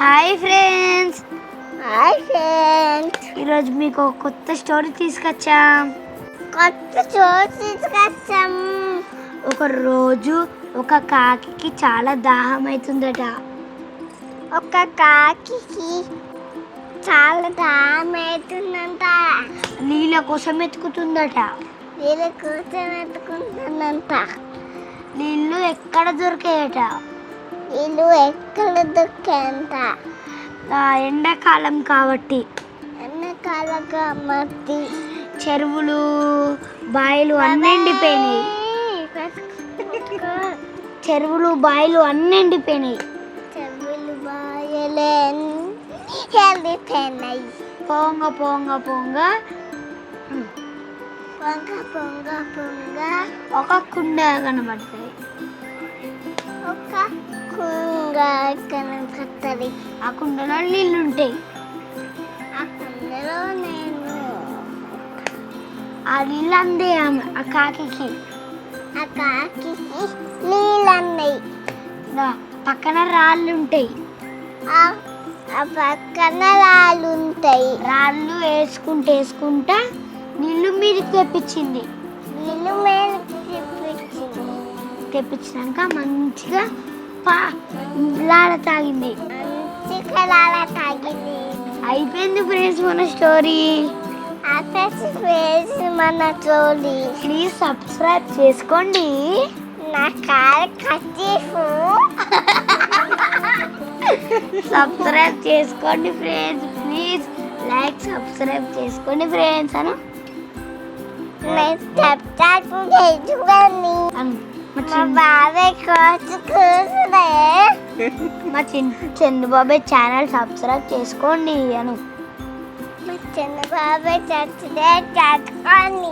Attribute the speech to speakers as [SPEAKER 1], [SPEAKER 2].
[SPEAKER 1] Hi friends.
[SPEAKER 2] Hi friends.
[SPEAKER 1] ఈరోజు మీకు ఒక కొత్త స్టోరీ తీసుకొచ్చాం. ఒక రోజు ఒక కాకి చాలా దాహం అవుతుందట.
[SPEAKER 2] ఒక కాకి చాలా దాహం అవుతుందంట.
[SPEAKER 1] నీళ్ళ కోసం ఎత్తుకుతుందట. నీళ్ళు ఎక్కడ దొరికాయట? ఎండాకాలం కాబట్టి చెరువులు బాయిలు అన్నీ ఎండిపోయినాయి. చెరువులు బాయిలు అన్నీ ఎండిపోయినాయి. పొంగ పొంగ పొంగ ఒక కుండ కనబడుతుంది. ఆ కుండలో నీళ్ళు ఉంటాయి. ఆ నీళ్ళు అందే ఆ కాకి.
[SPEAKER 2] నీళ్ళు అన్నాయి.
[SPEAKER 1] పక్కన రాళ్ళు ఉంటాయి.
[SPEAKER 2] పక్కన రాళ్ళు ఉంటాయి.
[SPEAKER 1] రాళ్ళు వేసుకుంటా నీళ్ళు మీదకి తెప్పించింది. తెప్పించినాక మంచిగా లాడ తాగింది. అయిపోయింది ఫ్రెండ్స్ మన స్టోరీ. ప్లీజ్ సబ్స్క్రైబ్ చేసుకోండి.
[SPEAKER 2] నా కాలు కట్టిఫు
[SPEAKER 1] సబ్స్క్రైబ్ చేసుకోండి ఫ్రెండ్స్. ప్లీజ్ లైక్ సబ్స్క్రైబ్ చేసుకోండి ఫ్రెండ్స్ అను. మా చందు బాబాయ్ ఛానల్ సబ్స్క్రైబ్ చేసుకోండి అను.
[SPEAKER 2] మా చిన్న బాబాయ్ చచ్చితే చదువుకోండి.